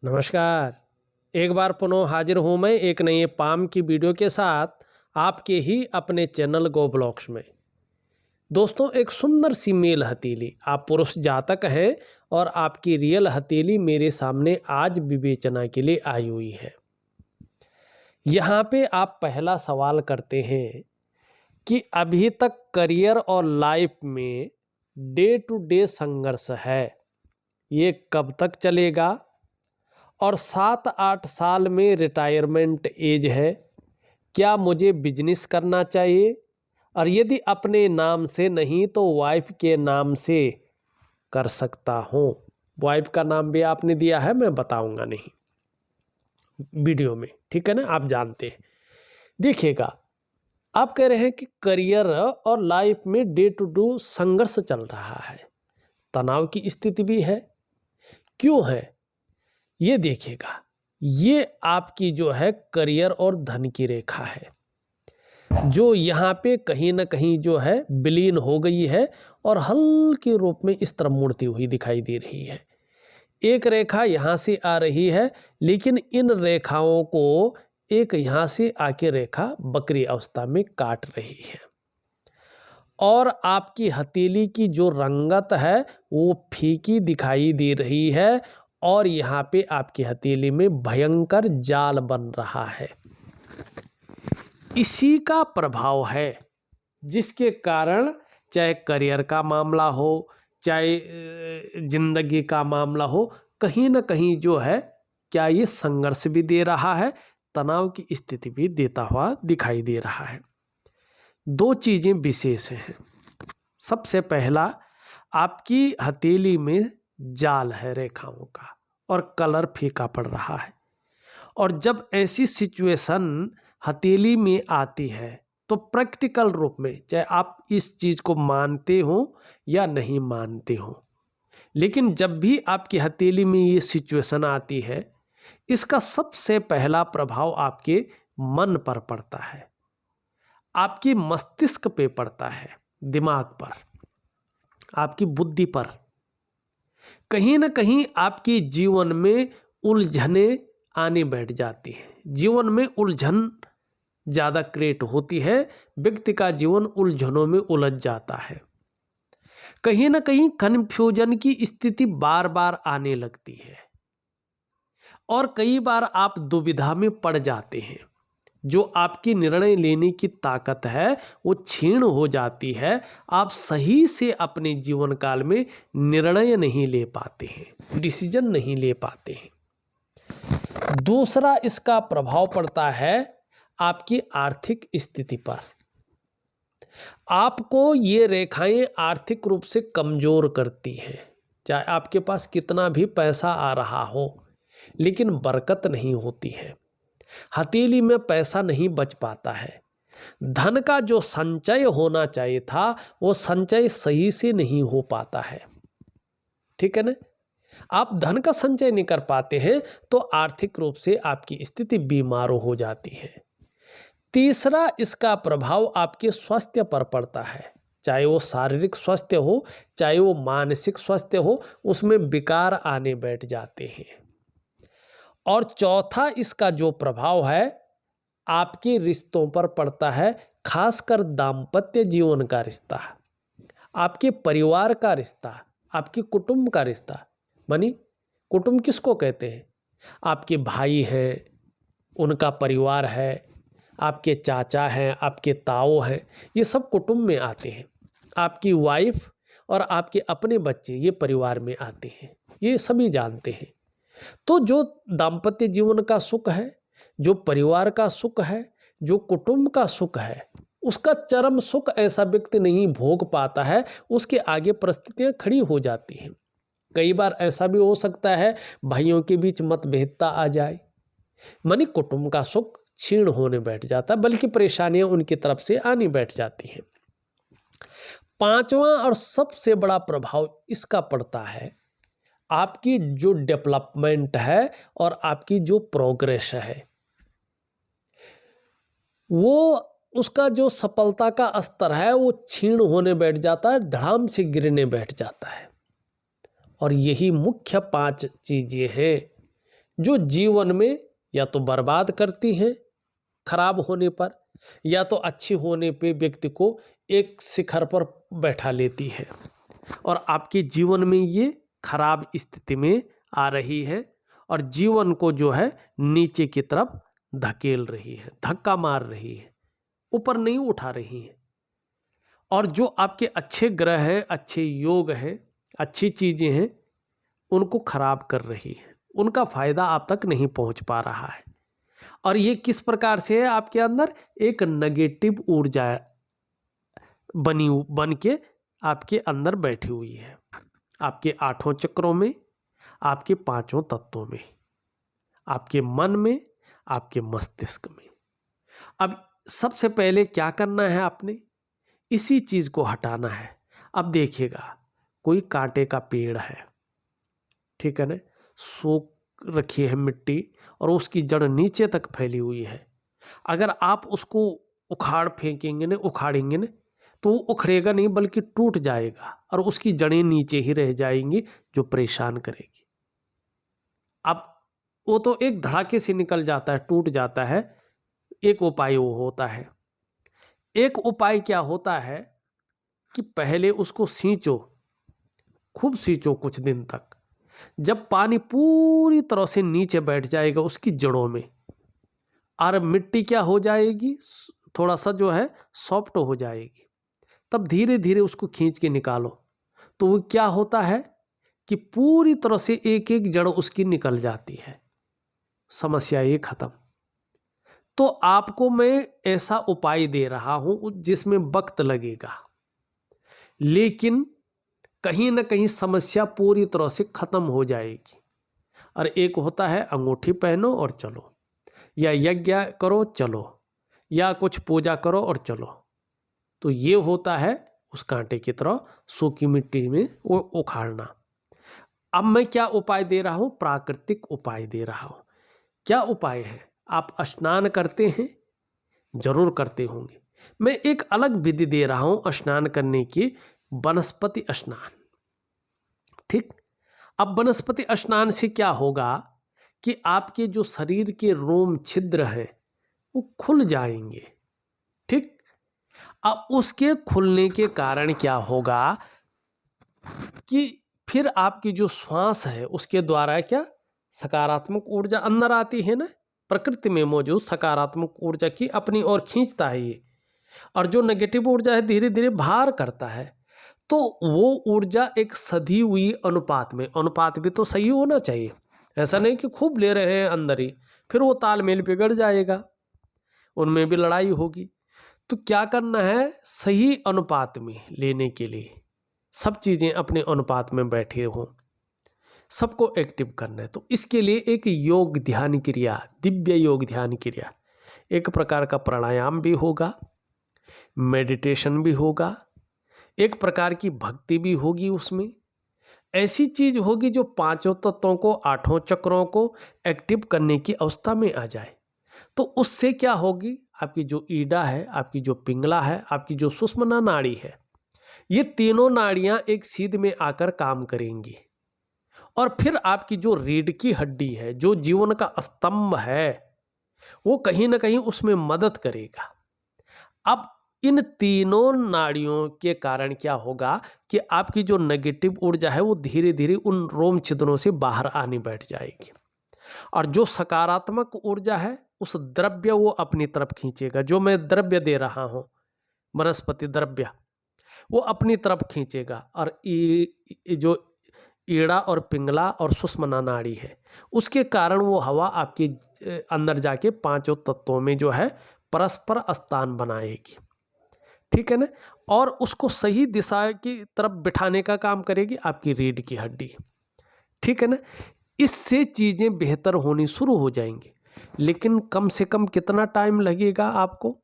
नमस्कार। एक बार पुनः हाजिर हूँ मैं एक नए पाम की वीडियो के साथ आपके ही अपने चैनल गो ब्लॉग्स में। दोस्तों, एक सुंदर सी मेल हथेली, आप पुरुष जातक हैं और आपकी रियल हथेली मेरे सामने आज विवेचना के लिए आई हुई है। यहाँ पे आप पहला सवाल करते हैं कि अभी तक करियर और लाइफ में डे टू डे संघर्ष है, ये कब तक चलेगा? और 7-8 साल में रिटायरमेंट एज है, क्या मुझे बिजनेस करना चाहिए? और यदि अपने नाम से नहीं तो वाइफ के नाम से कर सकता हूँ। वाइफ का नाम भी आपने दिया है, मैं बताऊंगा नहीं वीडियो में, ठीक है ना, आप जानते हैं। देखिएगा, आप कह रहे हैं कि करियर और लाइफ में डे टू डे संघर्ष चल रहा है, तनाव की स्थिति भी है। क्यों है ये देखिएगा, ये आपकी जो है करियर और धन की रेखा है, जो यहाँ पे कहीं ना कहीं जो है विलीन हो गई है और हल्के रूप में इस तरफ मुड़ती हुई दिखाई दे रही है। एक रेखा यहाँ से आ रही है, लेकिन इन रेखाओं को एक यहाँ से आके रेखा बकरी अवस्था में काट रही है। और आपकी हथेली की जो रंगत है वो फीकी दिखाई दे रही है और यहाँ पे आपकी हथेली में भयंकर जाल बन रहा है। इसी का प्रभाव है जिसके कारण चाहे करियर का मामला हो, चाहे जिंदगी का मामला हो, कहीं ना कहीं जो है क्या ये संघर्ष भी दे रहा है, तनाव की स्थिति भी देता हुआ दिखाई दे रहा है। दो चीजें विशेष हैं। सबसे पहला, आपकी हथेली में जाल है रेखाओं का और कलर फीका पड़ रहा है। और जब ऐसी सिचुएशन हथेली में आती है तो प्रैक्टिकल रूप में, चाहे आप इस चीज को मानते हो या नहीं मानते हो, लेकिन जब भी आपकी हथेली में ये सिचुएशन आती है, इसका सबसे पहला प्रभाव आपके मन पर पड़ता है, आपकी मस्तिष्क पे पड़ता है, दिमाग पर, आपकी बुद्धि पर। कहीं ना कहीं आपके जीवन में उलझने आने बैठ जाती है, जीवन में उलझन ज़्यादा क्रिएट होती है, व्यक्ति का जीवन उलझनों में उलझ जाता है। कहीं ना कहीं कन्फ्यूजन की स्थिति बार बार आने लगती है और कई बार आप दुविधा में पड़ जाते हैं। जो आपकी निर्णय लेने की ताकत है वो क्षीण हो जाती है, आप सही से अपने जीवन काल में निर्णय नहीं ले पाते हैं, डिसीजन नहीं ले पाते हैं। दूसरा इसका प्रभाव पड़ता है आपकी आर्थिक स्थिति पर। आपको ये रेखाएं आर्थिक रूप से कमजोर करती हैं। चाहे आपके पास कितना भी पैसा आ रहा हो, लेकिन बरकत नहीं होती है, हथेली में पैसा नहीं बच पाता है, धन का जो संचय होना चाहिए था वो संचय सही से नहीं हो पाता है, ठीक है ना। आप धन का संचय नहीं कर पाते हैं तो आर्थिक रूप से आपकी स्थिति बीमार हो जाती है। तीसरा इसका प्रभाव आपके स्वास्थ्य पर पड़ता है, चाहे वो शारीरिक स्वास्थ्य हो चाहे वो मानसिक स्वास्थ्य हो, उसमें विकार आने बैठ जाते हैं। और चौथा इसका जो प्रभाव है आपके रिश्तों पर पड़ता है, खासकर दाम्पत्य जीवन का रिश्ता, आपके परिवार का रिश्ता, आपके कुटुंब का रिश्ता। मानी कुटुंब किसको कहते हैं? आपके भाई हैं, उनका परिवार है, आपके चाचा हैं, आपके ताऊ हैं, ये सब कुटुंब में आते हैं। आपकी वाइफ और आपके अपने बच्चे ये परिवार में आते हैं, ये सभी जानते हैं। तो जो दाम्पत्य जीवन का सुख है, जो परिवार का सुख है, जो कुटुंब का सुख है, उसका चरम सुख ऐसा व्यक्ति नहीं भोग पाता है, उसके आगे परिस्थितियां खड़ी हो जाती हैं। कई बार ऐसा भी हो सकता है भाइयों के बीच मतभेदता आ जाए, मानी कुटुंब का सुख क्षीण होने बैठ जाता, बल्कि परेशानियां उनकी तरफ से आनी बैठ जाती हैं। पांचवा और सबसे बड़ा प्रभाव इसका पड़ता है आपकी जो डेवलपमेंट है और आपकी जो प्रोग्रेस है, वो उसका जो सफलता का स्तर है वो क्षीण होने बैठ जाता है, धड़ाम से गिरने बैठ जाता है। और यही मुख्य 5 चीजें हैं जो जीवन में या तो बर्बाद करती हैं खराब होने पर, या तो अच्छी होने पे व्यक्ति को एक शिखर पर बैठा लेती है और आपके जीवन में ये खराब स्थिति में आ रही है और जीवन को जो है नीचे की तरफ धकेल रही है, धक्का मार रही है, ऊपर नहीं उठा रही है। और जो आपके अच्छे ग्रह हैं, अच्छे योग हैं, अच्छी चीज़ें हैं, उनको खराब कर रही है, उनका फायदा आप तक नहीं पहुंच पा रहा है। और ये किस प्रकार से है, आपके अंदर एक नेगेटिव ऊर्जा बन के आपके अंदर बैठी हुई है, आपके 8 चक्रों में, आपके 5 तत्वों में, आपके मन में, आपके मस्तिष्क में। अब सबसे पहले क्या करना है, आपने इसी चीज को हटाना है। अब देखिएगा, कोई कांटे का पेड़ है, ठीक है ना, सूख रखी है मिट्टी और उसकी जड़ नीचे तक फैली हुई है। अगर आप उसको उखाड़ फेंकेंगे ना, उखाड़ेंगे ना, तो वो उखड़ेगा नहीं बल्कि टूट जाएगा और उसकी जड़ें नीचे ही रह जाएंगी, जो परेशान करेगी। अब वो तो एक धड़ाके से निकल जाता है, टूट जाता है। एक उपाय वो होता है, एक उपाय क्या होता है कि पहले उसको सींचो, खूब सींचो कुछ दिन तक। जब पानी पूरी तरह से नीचे बैठ जाएगा उसकी जड़ों में और मिट्टी क्या हो जाएगी, थोड़ा सा जो है सॉफ्ट हो जाएगी, तब धीरे धीरे उसको खींच के निकालो। तो वो क्या होता है कि पूरी तरह से एक एक जड़ उसकी निकल जाती है, समस्या ये खत्म। तो आपको मैं ऐसा उपाय दे रहा हूं जिसमें वक्त लगेगा, लेकिन कहीं ना कहीं समस्या पूरी तरह से खत्म हो जाएगी। और एक होता है अंगूठी पहनो और चलो, या यज्ञ करो चलो, या कुछ पूजा करो और चलो। तो ये होता है उस कांटे की तरह सूखी मिट्टी में वो उखाड़ना। अब मैं क्या उपाय दे रहा हूं, प्राकृतिक उपाय दे रहा हूं। क्या उपाय है, आप स्नान करते हैं, जरूर करते होंगे। मैं एक अलग विधि दे रहा हूं स्नान करने की, वनस्पति स्नान। ठीक, अब वनस्पति स्नान से क्या होगा कि आपके जो शरीर के रोम छिद्र हैं वो खुल जाएंगे। ठीक, अब उसके खुलने के कारण क्या होगा कि फिर आपकी जो श्वास है उसके द्वारा क्या सकारात्मक ऊर्जा अंदर आती है ना, प्रकृति में मौजूद सकारात्मक ऊर्जा की अपनी ओर खींचता है ये, और जो नेगेटिव ऊर्जा है धीरे धीरे बाहर करता है। तो वो ऊर्जा एक सधी हुई अनुपात में, अनुपात भी तो सही होना चाहिए, ऐसा नहीं कि खूब ले रहे हैं अंदर ही, फिर वो तालमेल बिगड़ जाएगा, उनमें भी लड़ाई होगी। तो क्या करना है, सही अनुपात में लेने के लिए सब चीज़ें अपने अनुपात में बैठे हों, सबको एक्टिव करना है। तो इसके लिए एक योग ध्यान क्रिया, दिव्य योग ध्यान क्रिया, एक प्रकार का प्राणायाम भी होगा, मेडिटेशन भी होगा, एक प्रकार की भक्ति भी होगी। उसमें ऐसी चीज होगी जो 5 तत्वों को, 8 चक्रों को एक्टिव करने की अवस्था में आ जाए। तो उससे क्या होगी, आपकी जो ईडा है, आपकी जो पिंगला है, आपकी जो सुषुम्ना नाड़ी है, ये तीनों नाड़ियां एक सीध में आकर काम करेंगी और फिर आपकी जो रीढ़ की हड्डी है, जो जीवन का स्तंभ है, वो कहीं ना कहीं उसमें मदद करेगा। अब इन तीनों नाड़ियों के कारण क्या होगा कि आपकी जो नेगेटिव ऊर्जा है वो धीरे धीरे उन रोम छिद्रों से बाहर आने बैठ जाएगी, और जो सकारात्मक ऊर्जा है उस द्रव्य वो अपनी तरफ खींचेगा। जो मैं द्रव्य दे रहा हूं, वनस्पति द्रव्य, वो अपनी तरफ खींचेगा। और जो ईड़ा और पिंगला और सुषुम्ना नाड़ी है, उसके कारण वो हवा आपके अंदर जाके 5 तत्वों में जो है परस्पर स्थान बनाएगी। ठीक है ना, और उसको सही दिशा की तरफ बिठाने का काम करेगी आपकी रीढ़ की हड्डी। ठीक है ना, इससे चीजें बेहतर होनी शुरू हो जाएंगी। लेकिन कम से कम कितना टाइम लगेगा आपको,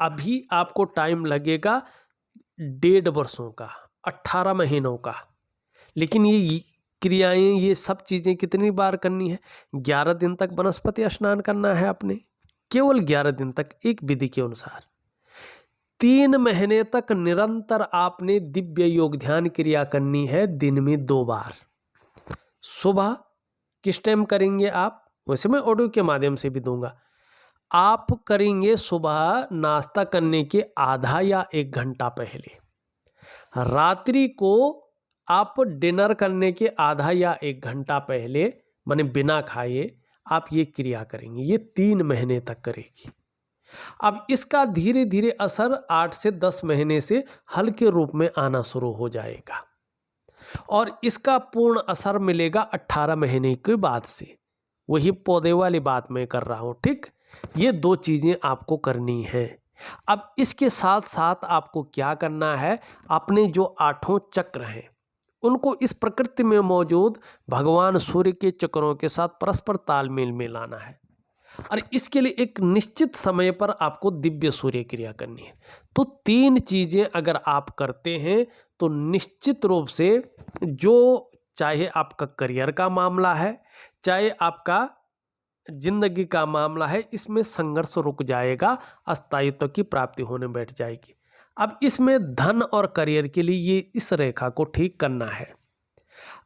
अभी आपको टाइम लगेगा 1.5 वर्षों का, 18 महीनों का। लेकिन ये क्रियाएं, ये सब चीजें कितनी बार करनी है, 11 दिन तक वनस्पति स्नान करना है आपने, केवल 11 दिन तक एक विधि के अनुसार। 3 महीने तक निरंतर आपने दिव्य योग ध्यान क्रिया करनी है, दिन में 2 बार, सुबह किस टाइम करेंगे आप? वैसे मैं ऑडियो के माध्यम से भी दूंगा। आप करेंगे सुबह नाश्ता करने के आधा या 1 घंटा पहले। रात्रि को आप डिनर करने के आधा या 1 घंटा पहले, माने बिना खाए आप ये क्रिया करेंगे। ये 3 महीने तक करेगी। अब इसका धीरे धीरे असर 8 से 10 महीने से हल्के रूप में आना शुरू हो जाएगा और इसका पूर्ण असर मिलेगा 18 महीने के बाद से। वही पौधे वाली बात मैं कर रहा हूं, ठीक। ये 2 चीजें आपको करनी है। अब इसके साथ साथ आपको क्या करना है, अपने जो 8 चक्र हैं उनको इस प्रकृति में मौजूद भगवान सूर्य के चक्रों के साथ परस्पर तालमेल में लाना है और इसके लिए एक निश्चित समय पर आपको दिव्य सूर्य क्रिया करनी है। तो 3 चीजें अगर आप करते हैं तो निश्चित रूप से जो चाहे आपका करियर का मामला है, चाहे आपका जिंदगी का मामला है, इसमें संघर्ष रुक जाएगा, स्थायित्व की प्राप्ति होने बैठ जाएगी। अब इसमें धन और करियर के लिए ये इस रेखा को ठीक करना है।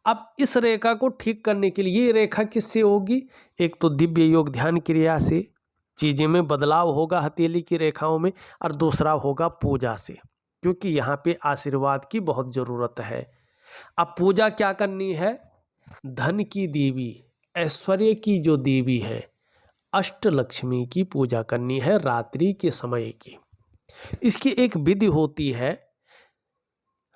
अब इस रेखा को ठीक करने के लिए ये रेखा किससे होगी? एक तो दिव्य योग ध्यान क्रिया से चीजें में बदलाव होगा हथेली की रेखाओं में, और दूसरा होगा पूजा से, क्योंकि यहाँ पे आशीर्वाद की बहुत जरूरत है। अब पूजा क्या करनी है? धन की देवी, ऐश्वर्य की जो देवी है, अष्टलक्ष्मी की पूजा करनी है रात्रि के समय की। इसकी एक विधि होती है,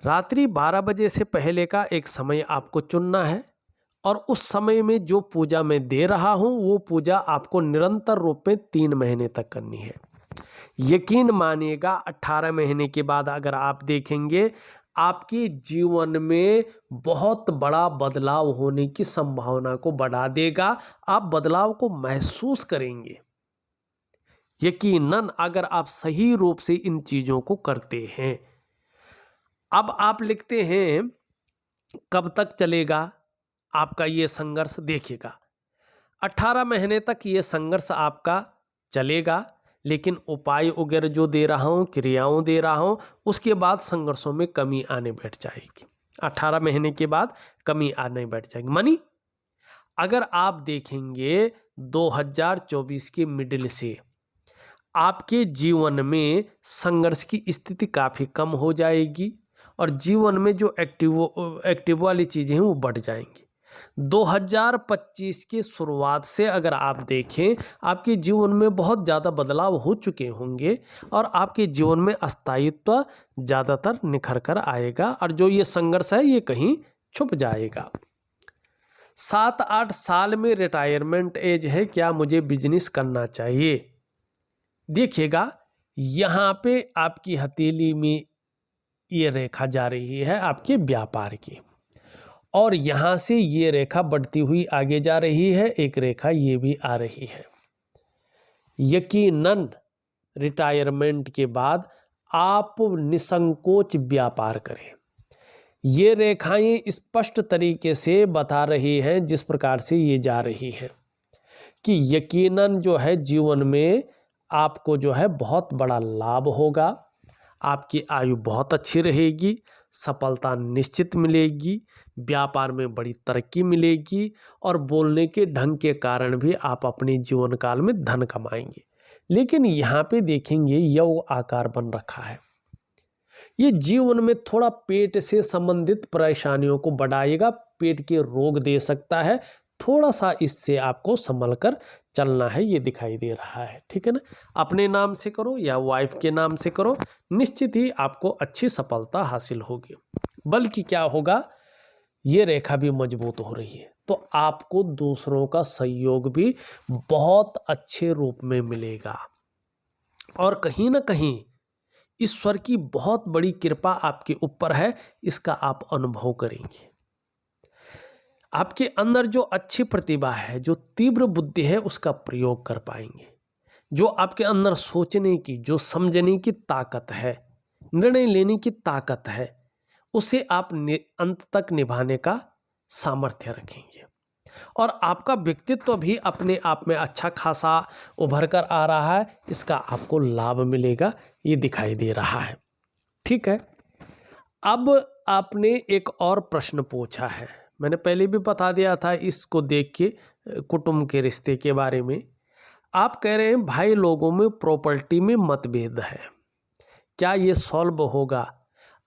रात्रि 12 बजे से पहले का एक समय आपको चुनना है और उस समय में जो पूजा मैं दे रहा हूं वो पूजा आपको निरंतर रूप में 3 महीने तक करनी है। यकीन मानिएगा 18 महीने के बाद अगर आप देखेंगे आपके जीवन में बहुत बड़ा बदलाव होने की संभावना को बढ़ा देगा। आप बदलाव को महसूस करेंगे यकीनन, अगर आप सही रूप से इन चीजों को करते हैं। अब आप लिखते हैं कब तक चलेगा आपका ये संघर्ष? देखिएगा 18 महीने तक ये संघर्ष आपका चलेगा, लेकिन उपाय वगैरह जो दे रहा हूँ, क्रियाओं दे रहा हूँ, उसके बाद संघर्षों में कमी आने बैठ जाएगी। 18 महीने के बाद कमी आने बैठ जाएगी। मानी अगर आप देखेंगे 2024 के मिडिल से आपके जीवन में संघर्ष की स्थिति काफ़ी कम हो जाएगी और जीवन में जो एक्टिव वाली चीज़ें हैं वो बढ़ जाएंगी। 2025 की शुरुआत से अगर आप देखें आपके जीवन में बहुत ज़्यादा बदलाव हो चुके होंगे और आपके जीवन में स्थायित्व ज़्यादातर निखर कर आएगा और जो ये संघर्ष है ये कहीं छुप जाएगा। 7-8 साल में रिटायरमेंट एज है, क्या मुझे बिजनेस करना चाहिए? देखिएगा यहाँ पे आपकी हथेली में ये रेखा जा रही है आपके व्यापार की और यहाँ से ये रेखा बढ़ती हुई आगे जा रही है, एक रेखा ये भी आ रही है। यकीनन रिटायरमेंट के बाद आप निसंकोच व्यापार करें। ये रेखाएं स्पष्ट तरीके से बता रही हैं जिस प्रकार से ये जा रही है कि यकीनन जो है जीवन में आपको जो है बहुत बड़ा लाभ होगा, आपकी आयु बहुत अच्छी रहेगी, सफलता निश्चित मिलेगी, व्यापार में बड़ी तरक्की मिलेगी और बोलने के ढंग के कारण भी आप अपने जीवन काल में धन कमाएंगे। लेकिन यहाँ पे देखेंगे यव आकार बन रखा है, ये जीवन में थोड़ा पेट से संबंधित परेशानियों को बढ़ाएगा, पेट के रोग दे सकता है, थोड़ा सा इससे आपको संभल कर चलना है, ये दिखाई दे रहा है। ठीक है ना, अपने नाम से करो या वाइफ के नाम से करो, निश्चित ही आपको अच्छी सफलता हासिल होगी। बल्कि क्या होगा, ये रेखा भी मजबूत हो रही है तो आपको दूसरों का सहयोग भी बहुत अच्छे रूप में मिलेगा और कहीं ना कहीं ईश्वर की बहुत बड़ी कृपा आपके ऊपर है, इसका आप अनुभव करेंगे। आपके अंदर जो अच्छी प्रतिभा है, जो तीव्र बुद्धि है, उसका प्रयोग कर पाएंगे। जो आपके अंदर सोचने की, जो समझने की ताकत है, निर्णय लेने की ताकत है, उसे आप अंत तक निभाने का सामर्थ्य रखेंगे और आपका व्यक्तित्व भी अपने आप में अच्छा खासा उभर कर आ रहा है, इसका आपको लाभ मिलेगा, ये दिखाई दे रहा है। ठीक है, अब आपने एक और प्रश्न पूछा है, मैंने पहले भी बता दिया था इसको देख के कुटुंब के रिश्ते के बारे में। आप कह रहे हैं भाई लोगों में प्रॉपर्टी में मतभेद है, क्या ये सॉल्व होगा?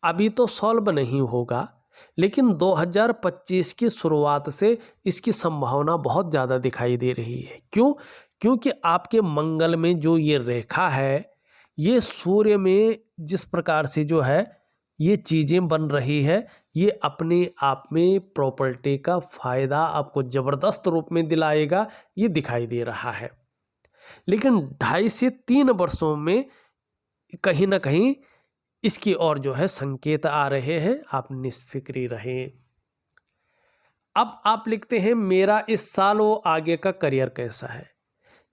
अभी तो सॉल्व नहीं होगा, लेकिन 2025 की शुरुआत से इसकी संभावना बहुत ज़्यादा दिखाई दे रही है। क्यों? क्योंकि आपके मंगल में जो ये रेखा है, ये सूर्य में जिस प्रकार से जो है ये चीज़ें बन रही है, ये अपने आप में प्रॉपर्टी का फ़ायदा आपको ज़बरदस्त रूप में दिलाएगा, ये दिखाई दे रहा है। लेकिन 2.5 से 3 वर्षों में कहीं ना कहीं इसकी ओर जो है संकेत आ रहे हैं, आप निष्फिक्री रहें। अब आप लिखते हैं मेरा इस साल और आगे का करियर कैसा है।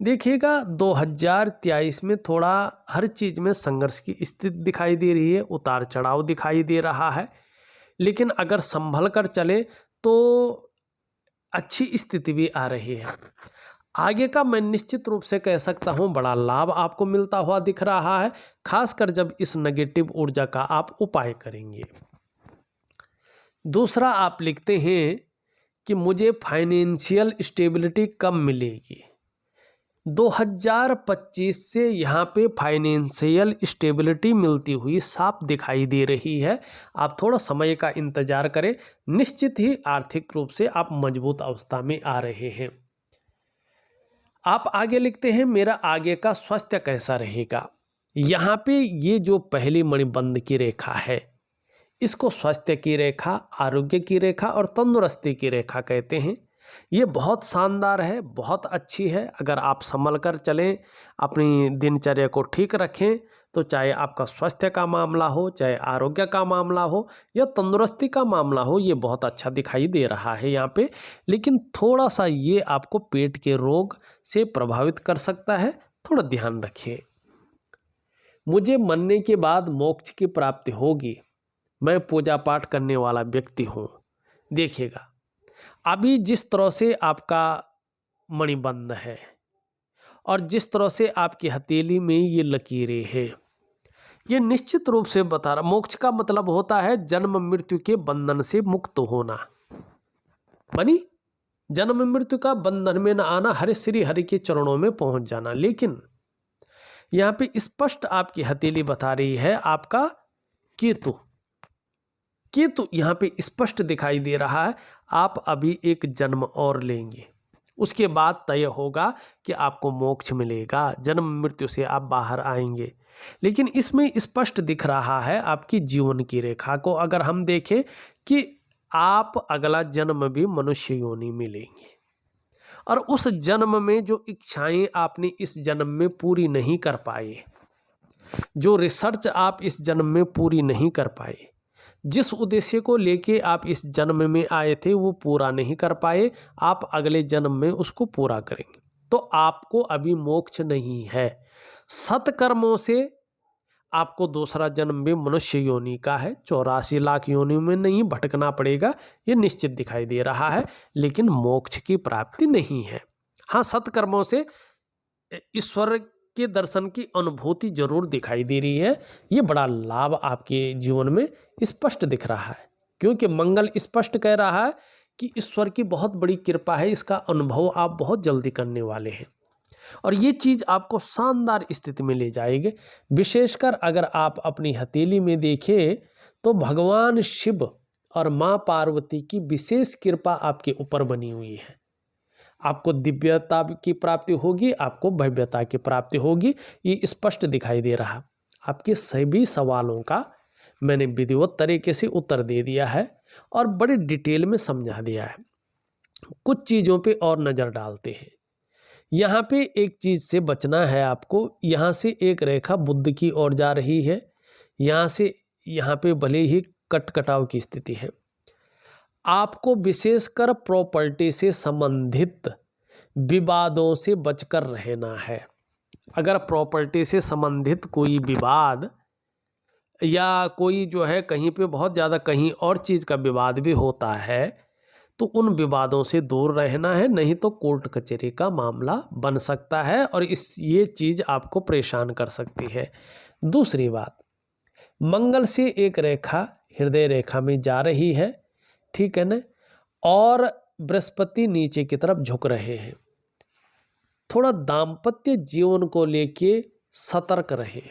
देखिएगा 2023 में थोड़ा हर चीज़ में संघर्ष की स्थिति दिखाई दे रही है, उतार चढ़ाव दिखाई दे रहा है, लेकिन अगर संभल कर चले तो अच्छी स्थिति भी आ रही है। आगे का मैं निश्चित रूप से कह सकता हूँ बड़ा लाभ आपको मिलता हुआ दिख रहा है, खासकर जब इस नेगेटिव ऊर्जा का आप उपाय करेंगे। दूसरा आप लिखते हैं कि मुझे फाइनेंशियल स्टेबिलिटी कब मिलेगी। 2025 से यहाँ पे फाइनेंशियल स्टेबिलिटी मिलती हुई साफ दिखाई दे रही है। आप थोड़ा समय का इंतजार करें, निश्चित ही आर्थिक रूप से आप मजबूत अवस्था में आ रहे हैं। आप आगे लिखते हैं मेरा आगे का स्वास्थ्य कैसा रहेगा। यहाँ पे ये जो पहली मणिबंध की रेखा है, इसको स्वास्थ्य की रेखा, आरोग्य की रेखा और तंदुरुस्ती की रेखा कहते हैं। ये बहुत शानदार है, बहुत अच्छी है। अगर आप संभल कर चलें, अपनी दिनचर्या को ठीक रखें, तो चाहे आपका स्वास्थ्य का मामला हो, चाहे आरोग्य का मामला हो या तंदुरुस्ती का मामला हो, ये बहुत अच्छा दिखाई दे रहा है यहाँ पे। लेकिन थोड़ा सा ये आपको पेट के रोग से प्रभावित कर सकता है, थोड़ा ध्यान रखिए। मुझे मरने के बाद मोक्ष की प्राप्ति होगी, मैं पूजा पाठ करने वाला व्यक्ति हूँ। देखिएगा अभी जिस तरह से आपका मणिबंध है और जिस तरह से आपकी हथेली में ये लकीरें हैं, ये निश्चित रूप से बता रहा, मोक्ष का मतलब होता है जन्म मृत्यु के बंधन से मुक्त होना। बनी जन्म मृत्यु का बंधन में न आना, हरि श्री हरि के चरणों में पहुंच जाना। लेकिन यहाँ पे स्पष्ट आपकी हथेली बता रही है आपका केतु यहाँ पे स्पष्ट दिखाई दे रहा है। आप अभी एक जन्म और लेंगे, उसके बाद तय होगा कि आपको मोक्ष मिलेगा, जन्म मृत्यु से आप बाहर आएंगे। लेकिन इसमें स्पष्ट दिख रहा है आपकी जीवन की रेखा को अगर हम देखें कि आप अगला जन्म भी मनुष्य योनि में लेंगे, और उस जन्म में जो इच्छाएं आपने इस जन्म में पूरी नहीं कर पाए, जो रिसर्च आप इस जन्म में पूरी नहीं कर पाए, जिस उद्देश्य को लेके आप इस जन्म में आए थे वो पूरा नहीं कर पाए, आप अगले जन्म में उसको पूरा करेंगे। तो आपको अभी मोक्ष नहीं है। सत्कर्मों से आपको दूसरा जन्म भी मनुष्य योनि का है, 84 लाख योनियों में नहीं भटकना पड़ेगा, ये निश्चित दिखाई दे रहा है। लेकिन मोक्ष की प्राप्ति नहीं है। हाँ, सत्कर्मों से ईश्वर के दर्शन की अनुभूति जरूर दिखाई दे रही है। ये बड़ा लाभ आपके जीवन में स्पष्ट दिख रहा है, क्योंकि मंगल स्पष्ट कह रहा है कि ईश्वर की बहुत बड़ी कृपा है, इसका अनुभव आप बहुत जल्दी करने वाले हैं और ये चीज़ आपको शानदार स्थिति में ले जाएगी। विशेषकर अगर आप अपनी हथेली में देखें तो भगवान शिव और माँ पार्वती की विशेष कृपा आपके ऊपर बनी हुई है। आपको दिव्यता की प्राप्ति होगी, आपको भव्यता की प्राप्ति होगी, ये स्पष्ट दिखाई दे रहा। आपके सभी सवालों का मैंने विधिवत तरीके से उत्तर दे दिया है और बड़े डिटेल में समझा दिया है। कुछ चीज़ों पे और नज़र डालते हैं। यहाँ पे एक चीज़ से बचना है आपको। यहाँ से एक रेखा बुध की ओर जा रही है, यहाँ से यहाँ पे भले ही कटकटाव की स्थिति है। आपको विशेषकर प्रॉपर्टी से संबंधित विवादों से बचकर रहना है। अगर प्रॉपर्टी से संबंधित कोई विवाद या कोई जो है कहीं पे बहुत ज़्यादा कहीं और चीज़ का विवाद भी होता है तो उन विवादों से दूर रहना है, नहीं तो कोर्ट कचहरी का मामला बन सकता है और ये चीज़ आपको परेशान कर सकती है। दूसरी बात, मंगल से एक रेखा हृदय रेखा में जा रही है, ठीक है ना, और बृहस्पति नीचे की तरफ झुक रहे हैं। थोड़ा दाम्पत्य जीवन को लेके सतर्क रहें।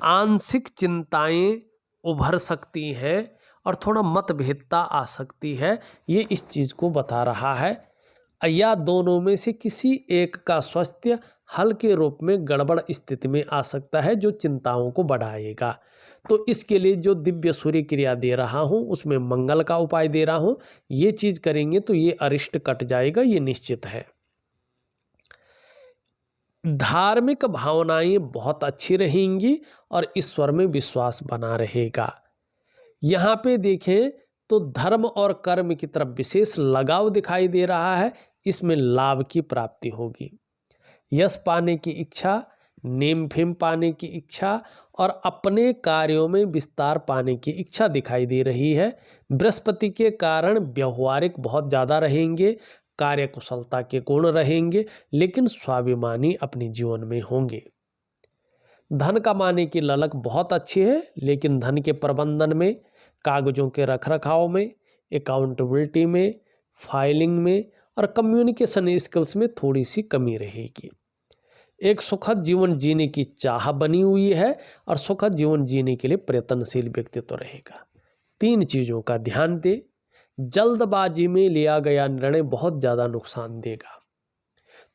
आंशिक चिंताएं उभर सकती हैं और थोड़ा मतभेदता आ सकती है, ये इस चीज़ को बता रहा है। या दोनों में से किसी एक का स्वास्थ्य हल्के रूप में गड़बड़ स्थिति में आ सकता है, जो चिंताओं को बढ़ाएगा। तो इसके लिए जो दिव्य सूर्य क्रिया दे रहा हूँ, उसमें मंगल का उपाय दे रहा हूँ। ये चीज़ करेंगे तो ये अरिष्ट कट जाएगा, ये निश्चित है। धार्मिक भावनाएं बहुत अच्छी रहेंगी और ईश्वर में विश्वास बना रहेगा। यहाँ पे देखें तो धर्म और कर्म की तरफ विशेष लगाव दिखाई दे रहा है। इसमें लाभ की प्राप्ति होगी। यश पाने की इच्छा, नेम फेम पाने की इच्छा और अपने कार्यों में विस्तार पाने की इच्छा दिखाई दे रही है। बृहस्पति के कारण व्यवहारिक बहुत ज़्यादा रहेंगे, कार्य कुशलता के गुण रहेंगे, लेकिन स्वाभिमानी अपने जीवन में होंगे। धन कमाने की ललक बहुत अच्छी है, लेकिन धन के प्रबंधन में, कागजों के रखरखाव में, अकाउंटेबिलिटी में, फाइलिंग में और कम्युनिकेशन स्किल्स में थोड़ी सी कमी रहेगी। एक सुखद जीवन जीने की चाह बनी हुई है और सुखद जीवन जीने के लिए प्रयत्नशील व्यक्तित्व रहेगा। 3 चीज़ों का ध्यान दे। जल्दबाजी में लिया गया निर्णय बहुत ज़्यादा नुकसान देगा,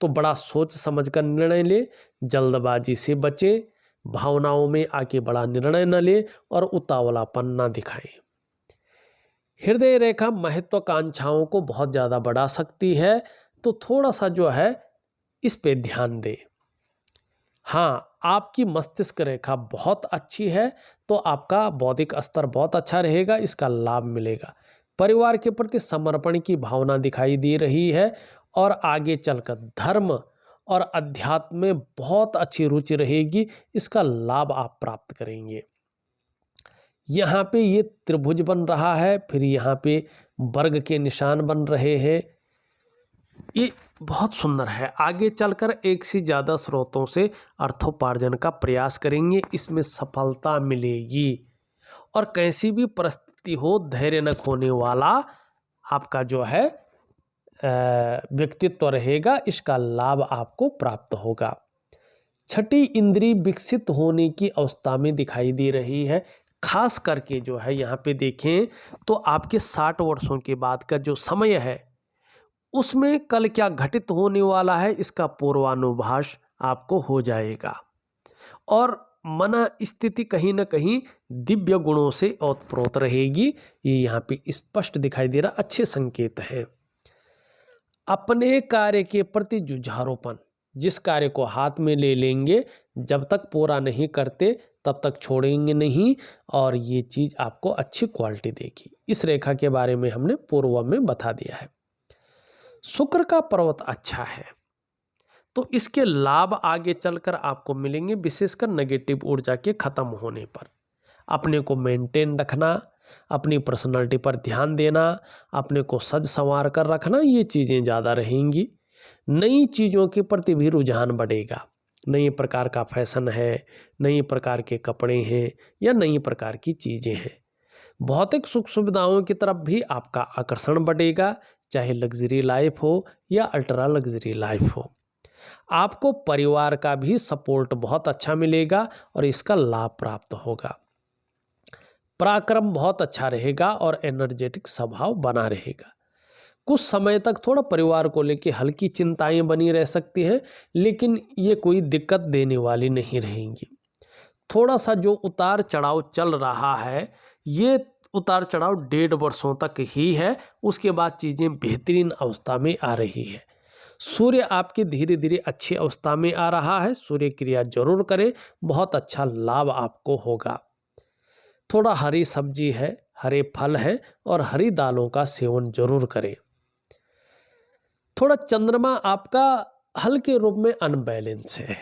तो बड़ा सोच समझकर निर्णय ले। जल्दबाजी से बचें, भावनाओं में आके बड़ा निर्णय न ले और उतावलापन न दिखाएं। हृदय रेखा महत्वाकांक्षाओं को बहुत ज़्यादा बढ़ा सकती है, तो थोड़ा सा जो है इस पे ध्यान दें। हाँ, आपकी मस्तिष्क रेखा बहुत अच्छी है, तो आपका बौद्धिक स्तर बहुत अच्छा रहेगा, इसका लाभ मिलेगा। परिवार के प्रति समर्पण की भावना दिखाई दे रही है और आगे चलकर धर्म और अध्यात्म में बहुत अच्छी रुचि रहेगी, इसका लाभ आप प्राप्त करेंगे। यहाँ पे ये त्रिभुज बन रहा है, फिर यहाँ पे वर्ग के निशान बन रहे हैं, ये बहुत सुंदर है। आगे चलकर एक से ज़्यादा स्रोतों से अर्थोपार्जन का प्रयास करेंगे, इसमें सफलता मिलेगी। और कैसी भी परिस्थिति हो, धैर्य न खोने वाला आपका जो है व्यक्तित्व रहेगा, इसका लाभ आपको प्राप्त होगा। छठी इंद्रिय विकसित होने की अवस्था में दिखाई दे रही है। खास करके जो है यहाँ पे देखें तो आपके 60 वर्षों के बाद का जो समय है, उसमें कल क्या घटित होने वाला है, इसका पूर्वानुभास आपको हो जाएगा। और मन स्थिति कहीं ना कहीं दिव्य गुणों से ओतप्रोत रहेगी, ये यहाँ पे स्पष्ट दिखाई दे रहा, अच्छे संकेत है। अपने कार्य के प्रति जुझारूपन, जिस कार्य को हाथ में ले लेंगे, जब तक पूरा नहीं करते तब तक छोड़ेंगे नहीं, और ये चीज़ आपको अच्छी क्वालिटी देगी। इस रेखा के बारे में हमने पूर्व में बता दिया है। शुक्र का पर्वत अच्छा है, तो इसके लाभ आगे चलकर आपको मिलेंगे, विशेषकर नेगेटिव ऊर्जा के खत्म होने पर। अपने को मेंटेन रखना, अपनी पर्सनालिटी पर ध्यान देना, अपने को सज संवार कर रखना, ये चीज़ें ज़्यादा रहेंगी। नई चीज़ों के प्रति भी रुझान बढ़ेगा। नई प्रकार का फैशन है, नई प्रकार के कपड़े हैं या नई प्रकार की चीज़ें हैं। भौतिक सुख सुविधाओं की तरफ भी आपका आकर्षण बढ़ेगा, चाहे लग्जरी लाइफ हो या अल्ट्रा लग्जरी लाइफ हो। आपको परिवार का भी सपोर्ट बहुत अच्छा मिलेगा और इसका लाभ प्राप्त होगा। पराक्रम बहुत अच्छा रहेगा और एनर्जेटिक स्वभाव बना रहेगा। कुछ समय तक थोड़ा परिवार को लेकर हल्की चिंताएं बनी रह सकती हैं, लेकिन ये कोई दिक्कत देने वाली नहीं रहेंगी। थोड़ा सा जो उतार चढ़ाव चल रहा है, ये उतार चढ़ाव 1.5 वर्षों तक ही है, उसके बाद चीज़ें बेहतरीन अवस्था में आ रही है। सूर्य आपके धीरे धीरे अच्छी अवस्था में आ रहा है, सूर्य क्रिया जरूर करें, बहुत अच्छा लाभ आपको होगा। थोड़ा हरी सब्जी है, हरे फल है और हरी दालों का सेवन जरूर करें। थोड़ा चंद्रमा आपका हल्के रूप में अनबैलेंस है,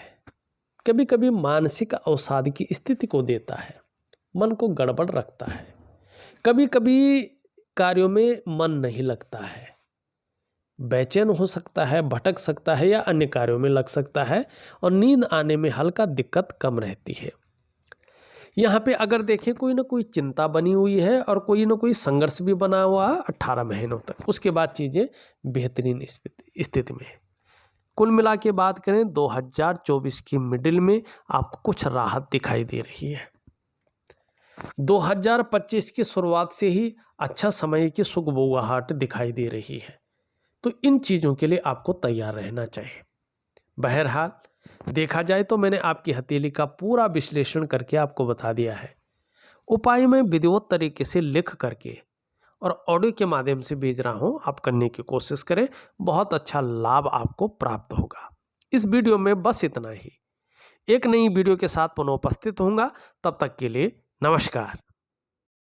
कभी कभी मानसिक अवसाद की स्थिति को देता है, मन को गड़बड़ रखता है, कभी कभी कार्यों में मन नहीं लगता है, बेचैन हो सकता है, भटक सकता है या अन्य कार्यों में लग सकता है और नींद आने में हल्का दिक्कत कम रहती है। यहाँ पे अगर देखें कोई ना कोई चिंता बनी हुई है और कोई ना कोई संघर्ष भी बना हुआ है 18 महीनों तक, उसके बाद चीज़ें बेहतरीन स्थिति में है। कुल मिला के बात करें 2024 की मिडिल में आपको कुछ राहत दिखाई दे रही है। 2025 की शुरुआत से ही अच्छा समय की सुगबुगाहट दिखाई दे रही है, तो इन चीज़ों के लिए आपको तैयार रहना चाहिए। बहरहाल देखा जाए तो मैंने आपकी हथेली का पूरा विश्लेषण करके आपको बता दिया है। उपाय मैं विधिवत तरीके से लिख करके और ऑडियो के माध्यम से भेज रहा हूं, आप करने की कोशिश करें, बहुत अच्छा लाभ आपको प्राप्त होगा। इस वीडियो में बस इतना ही। एक नई वीडियो के साथ पुनः उपस्थित होऊंगा, तब तक के लिए नमस्कार।